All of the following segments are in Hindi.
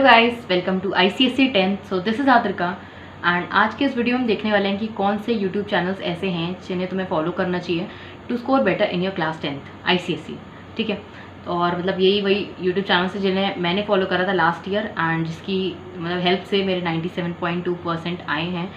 Guys, welcome to ICSE 10। So this is Adrika and आज के इस वीडियो में देखने वाले हैं कि कौन से यूट्यूब चैनल्स ऐसे हैं जिन्हें तुम्हें फॉलो करना चाहिए to score better in your class 10th ICSE। ठीक है, तो और मतलब यही वही यूट्यूब चैनल्स है जिन्हें मैंने फॉलो करा था लास्ट ईयर एंड जिसकी मतलब हेल्प से मेरे 97.2% आए हैं।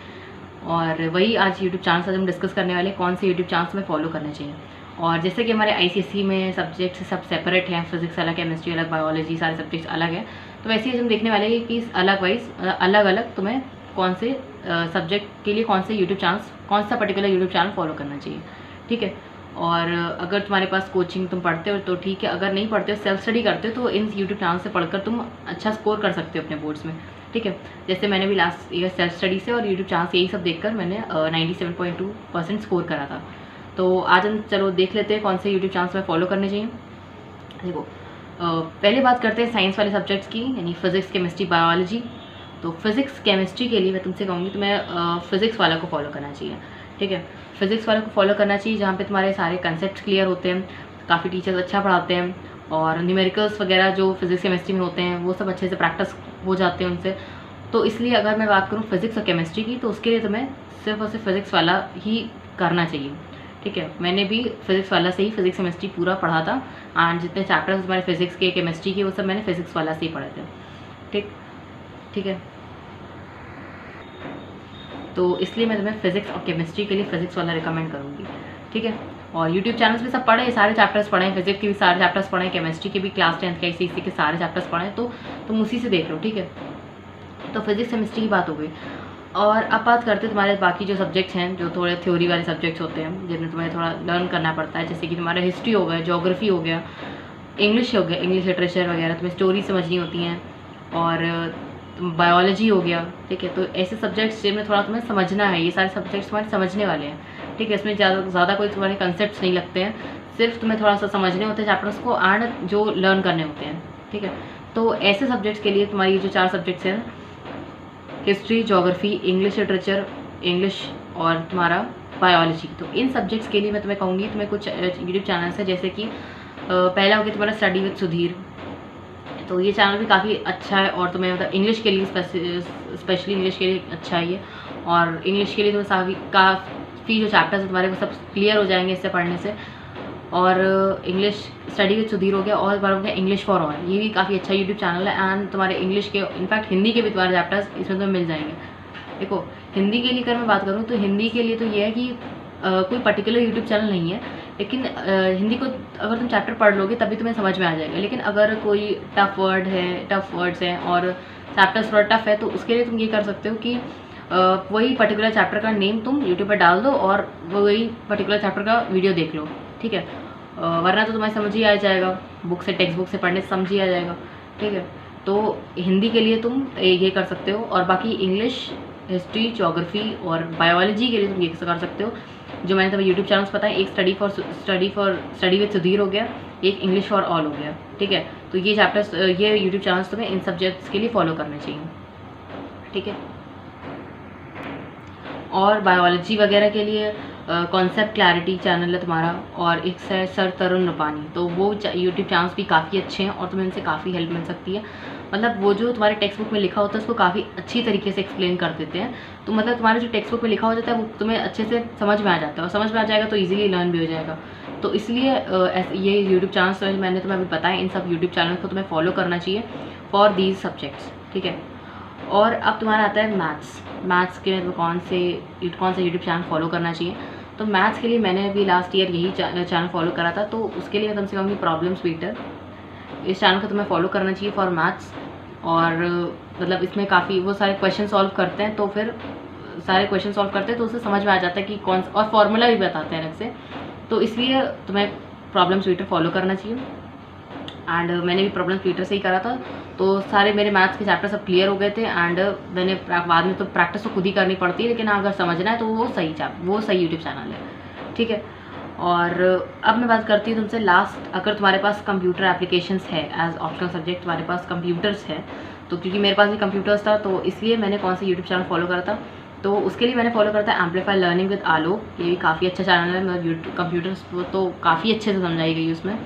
और वही आज यूट्यूब चैनल से हम डिस्कस करने वाले कौन से यूट्यूब चैनल्स में फॉलो करने चाहिए। और जैसे कि हमारे ICSE में सब्जेक्ट्स सब सेपरेट हैं, फिजिक्स अलग, केमिस्ट्री अलग, बायोलॉजी, सारे सब्जेक्ट्स अलग हैं, तो वैसे ही हम देखने वाले हैं कि अलग वाइज अलग अलग तुम्हें कौन से सब्जेक्ट के लिए कौन से यूट्यूब चैनल्स, कौन सा पर्टिकुलर यूट्यूब चैनल फॉलो करना चाहिए। ठीक है, और अगर तुम्हारे पास कोचिंग तुम पढ़ते हो तो ठीक है, अगर नहीं पढ़ते हो सेल्फ स्टडी करते हो तो इन यूट्यूब चैनल से पढ़कर तुम अच्छा स्कोर कर सकते हो अपने बोर्ड्स में। ठीक है, जैसे मैंने भी लास्ट ईयर सेल्फ स्टडी से और यूट्यूब चैनल से यही सब देखकर मैंने 97.2% स्कोर करा था। तो आज हम चलो देख लेते हैं कौन से यूट्यूब चैनल्स में फॉलो करने चाहिए। देखो, पहले बात करते हैं साइंस वाले सब्जेक्ट्स की, यानी फिजिक्स, केमिस्ट्री, बायोलॉजी। तो फिजिक्स केमिस्ट्री के लिए मैं तुमसे कहूँगी तुम्हें फिजिक्स वाला को फॉलो करना चाहिए। ठीक है, फिजिक्स वाले को फॉलो करना चाहिए जहाँ पे तुम्हारे सारे कंसेप्ट क्लियर होते हैं, काफ़ी टीचर्स अच्छा पढ़ाते हैं और न्यूमेरिकल्स वगैरह जो फिजिक्स केमिस्ट्री में होते हैं वो सब अच्छे से प्रैक्टिस हो जाते हैं उनसे। तो इसलिए अगर मैं बात करूँ फिजिक्स और केमिस्ट्री की तो उसके लिए तुम्हें सिर्फ और सिर्फ फिजिक्स वाला ही करना चाहिए। ठीक है, मैंने भी फिजिक्स वाला से ही फिजिक्स केमिस्ट्री पूरा पढ़ा था एंड जितने चैप्टर्स हमारे फिजिक्स के, केमिस्ट्री के, वो सब मैंने फिजिक्स वाला से ही पढ़े थे। ठीक है, तो इसलिए मैं तुम्हें फिजिक्स और केमिस्ट्री के लिए फिजिक्स वाला रिकमेंड करूँगी। ठीक है, और यूट्यूब चैनल्स पे सब पढ़े, सारे चैप्टर्स पढ़े, फिजिक्स के भी सारे चैप्टर्स पढ़े, केमिस्ट्री के भी क्लास 10th के ICSE के सारे चैप्टर्स पढ़े, तो तुम उसी से देख लो। ठीक है, तो फिजिक्स केमिस्ट्री की बात हो गई। और अब बात करते हैं तुम्हारे बाकी जो सब्जेक्ट्स हैं, जो थोड़े थ्योरी वाले सब्जेक्ट्स होते हैं जिनमें तुम्हें थोड़ा लर्न करना पड़ता है, जैसे कि तुम्हारा हिस्ट्री हो गया, ज्योग्राफी हो गया, इंग्लिश हो गया, इंग्लिश लिटरेचर वगैरह, तुम्हें स्टोरी समझनी होती हैं, और बायोलॉजी हो गया। ठीक है, तो ऐसे सब्जेक्ट्स जिनमें थोड़ा तुम्हें समझना है, ये सारे सब्जेक्ट्स तुम्हारे समझने वाले हैं। ठीक है, इसमें ज़्यादा कोई तुम्हारे कंसेप्ट नहीं लगते हैं, सिर्फ तुम्हें थोड़ा सा समझने होते हैं चैप्टर्स को एंड जो लर्न करने होते हैं। ठीक है, तो ऐसे सब्जेक्ट्स के लिए तुम्हारी जो 4 सब्जेक्ट्स हैं, history, geography, English literature, English और तुम्हारा बायोलॉजी, तो इन सब्जेक्ट्स के लिए मैं तुम्हें कहूँगी तुम्हें कुछ यूट्यूब चैनल्स हैं, जैसे कि पहला हो गया तुम्हारा स्टडी विद सुधीर। तो ये चैनल भी काफ़ी अच्छा है और तुम्हें मतलब इंग्लिश के लिए स्पेशली इंग्लिश के लिए अच्छा है ये, और इंग्लिश के लिए तुम्हें काफ़ी जो चैप्टर्स हैं तुम्हारे वो सब क्लियर हो जाएंगे इससे पढ़ने से। और इंग्लिश स्टडी विद सुधीर हो गया, और बार हो गया इंग्लिश फॉर ऑल, ये भी काफ़ी अच्छा यूट्यूब चैनल है एंड तुम्हारे इंग्लिश के, इनफैक्ट हिंदी के भी तुम्हारे चैप्टर्स इसमें तुम्हें मिल जाएंगे। देखो, हिंदी के लिए अगर मैं बात करूँ तो हिंदी के लिए तो ये है कि कोई पर्टिकुलर यूट्यूब चैनल नहीं है, लेकिन हिंदी को अगर तुम चैप्टर पढ़ लोगे तभी तुम्हें समझ में आ जाएगा। लेकिन अगर कोई टफ़ वर्ड्स हैं और चैप्टर्स थोड़ा टफ है, तो उसके लिए तुम ये कर सकते हो कि वही पर्टिकुलर चैप्टर का नेम तुम यूट्यूब पर डाल दो और वही पर्टिकुलर चैप्टर का वीडियो देख लो। ठीक है, वरना तो तुम्हें समझ ही आ जाएगा, बुक से, टेक्स्ट बुक से पढ़ने से समझ ही आ जाएगा। ठीक है, तो हिंदी के लिए तुम ये कर सकते हो, और बाकी इंग्लिश, हिस्ट्री, ज्योग्राफी और बायोलॉजी के लिए तुम ये कर सकते हो जो मैंने तुम्हें यूट्यूब चैनल्स बताए। एक स्टडी विद सुधीर हो गया, एक इंग्लिश फॉर ऑल हो गया। ठीक है, तो ये चैप्टर्स, ये यूट्यूब चैनल्स तुम्हें इन सब्जेक्ट्स के लिए फॉलो करने चाहिए। ठीक है, और बायोलॉजी वगैरह के लिए कॉन्सेप्ट क्लैरिटी चैनल है तुम्हारा, और एक है सर तरुण रूपानी, तो वो यूट्यूब चैनल्स भी काफ़ी अच्छे हैं और तुम्हें इनसे काफ़ी हेल्प मिल सकती है। मतलब वो जो तुम्हारे टेक्स्ट बुक में लिखा होता है उसको काफ़ी अच्छी तरीके से एक्सप्लेन कर देते हैं, तो मतलब तुम्हारे जो टेक्स्ट बुक में लिखा हो जाता है वो तुम्हें अच्छे से समझ में आ जाता है, और समझ में आ जाएगा तो ईजिली लर्न भी हो जाएगा। तो इसलिए ये यूट्यूब चैनल्स मैंने तुम्हें अभी बताया, इन सब यूट्यूब चैनल को तुम्हें फॉलो करना चाहिए फॉर दीज सब्जेक्ट्स। ठीक है, और अब तुम्हारा आता है मैथ्स के लिए कौन सा यूट्यूब चैनल फॉलो करना चाहिए। तो मैथ्स के लिए मैंने भी लास्ट ईयर यही चैनल फॉलो करा था, तो उसके लिए मैं तुमसे कहूँगी प्रॉब्लम्स बीटर, इस चैनल को तुम्हें फॉलो करना चाहिए फॉर मैथ्स। और मतलब इसमें काफ़ी वो सारे क्वेश्चन सॉल्व करते हैं, तो फिर सारे क्वेश्चन सॉल्व करते हैं तो उससे समझ में आ जाता है कि कौन, और फार्मूला भी बताते हैं अलग से, तो इसलिए तुम्हें प्रॉब्लम्स बीटर फॉलो करना चाहिए। एंड मैंने भी प्रॉब्लम ट्विटर से ही करा था, तो सारे मेरे मैथ्स के चैप्टर सब क्लियर हो गए थे एंड मैंने बाद में तो प्रैक्टिस तो खुद ही करनी पड़ती है, लेकिन अगर समझना है तो वो सही यूट्यूब चैनल है। ठीक है, और अब मैं बात करती हूँ तुमसे लास्ट, अगर तुम्हारे पास कंप्यूटर एप्लीकेशंस है एज ऑप्शनल सब्जेक्ट, तुम्हारे पास कंप्यूटर्स है, तो क्योंकि मेरे पास भी कंप्यूटर्स था तो इसलिए मैंने कौन सा यूट्यूब चैनल फॉलो करा था, तो उसके लिए मैंने फॉलो करा था एम्पलीफाई लर्निंग विद आलोक। ये भी काफ़ी अच्छा चैनल है, मतलब यूट्यूब कंप्यूटर्स तो काफ़ी अच्छे से समझाई गई उसमें,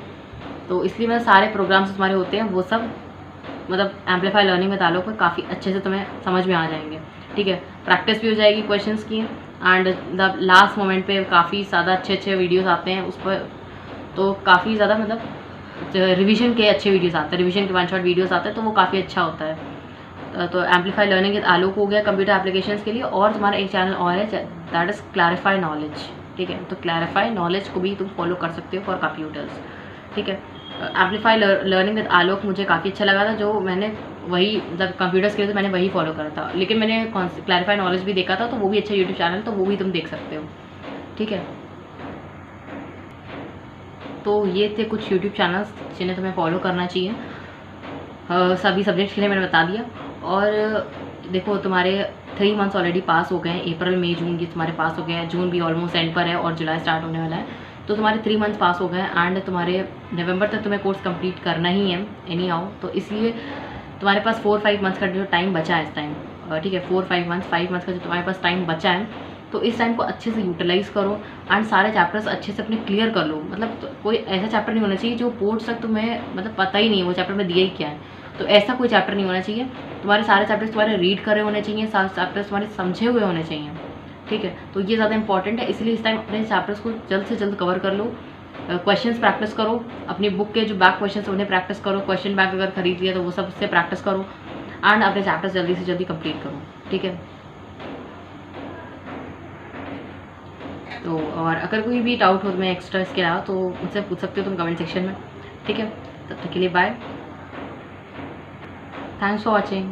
तो इसलिए मैं सारे प्रोग्राम्स हमारे होते हैं वो सब मतलब एम्पलीफाई लर्निंग में ताल्लुक में काफ़ी अच्छे से तुम्हें समझ में आ जाएंगे। ठीक है, प्रैक्टिस भी हो जाएगी क्वेश्चंस की, एंड द लास्ट मोमेंट पे काफ़ी ज़्यादा अच्छे अच्छे वीडियोस आते हैं उस पर, तो काफ़ी ज़्यादा मतलब रिवीजन के अच्छे वीडियोस आते हैं, रिवीजन के वन शॉट वीडियोस आते हैं, तो वो काफ़ी अच्छा होता है। तो एम्पलीफाई लर्निंग के ताल्लुक हो गया कंप्यूटर एप्लीकेशंस के लिए। और तुम्हारा एक चैनल और है दैट इज़ क्लैरिफाई नॉलेज। ठीक है, तो क्लैरिफाई नॉलेज को भी तुम फॉलो कर सकते हो फॉर कंप्यूटर्स। ठीक है, एम्पलीफाई लर्निंग विद आलोक मुझे काफ़ी अच्छा लगा था, जो मैंने वही मतलब कंप्यूटर्स के लिए तो मैंने वही फॉलो करा था, लेकिन मैंने क्लैरिफाई नॉलेज भी देखा था, तो वो भी अच्छा यूट्यूब चैनल, तो वो भी तुम देख सकते हो। ठीक है, तो ये थे कुछ यूट्यूब चैनल्स जिन्हें तुम्हें फॉलो करना चाहिए। सभी सब्जेक्ट्स के लिए मैंने बता दिया। और देखो तुम्हारे 3 मंथ्स ऑलरेडी पास हो गए हैं, अप्रैल मई जून ये तुम्हारे पास हो गए हैं, जून भी ऑलमोस्ट एंड पर है और जुलाई स्टार्ट होने वाला है, तो तुम्हारे 3 मंथ्स पास हो गए हैं एंड तुम्हारे नवंबर तक तुम्हें कोर्स कंप्लीट करना ही है एनी हाउ। तो इसलिए तुम्हारे पास 4-5 मंथ्स का जो टाइम बचा है इस टाइम, ठीक है 4-5 मंथ्स, 5 मंथ्स का जो तुम्हारे पास टाइम बचा है, तो इस टाइम को अच्छे से यूटिलाइज़ करो एंड सारे चैप्टर्स अच्छे से अपने क्लियर कर लो। मतलब कोई ऐसा चैप्टर नहीं होना चाहिए जो बोर्ड्स तक तुम्हें मतलब पता ही नहीं वो चैप्टर में दिया ही क्या है, तो ऐसा कोई चैप्टर नहीं होना चाहिए। तुम्हारे सारे चैप्टर्स तुम्हारे रीड करे होने चाहिए, सारे चैप्टर्स तुम्हारे समझे हुए होने चाहिए। ठीक है, तो ये ज़्यादा इंपॉर्टेंट है, इसलिए इस टाइम अपने चैप्टर्स को जल्द से जल्द कवर कर लो। क्वेश्चंस प्रैक्टिस करो, अपनी बुक के जो बैक क्वेश्चंस उन्हें प्रैक्टिस करो, क्वेश्चन बैंक अगर खरीद लिया तो वो सब से प्रैक्टिस करो एंड अपने चैप्टर्स जल्दी से जल्दी कंप्लीट करो। ठीक है, तो और अगर कोई भी डाउट हो तुम्हें एक्स्ट्रा इसके अलावा तो मुझसे पूछ सकते हो तुम कमेंट सेक्शन में। ठीक है, तब तक के लिए बाय, थैंक्स फॉर वॉचिंग।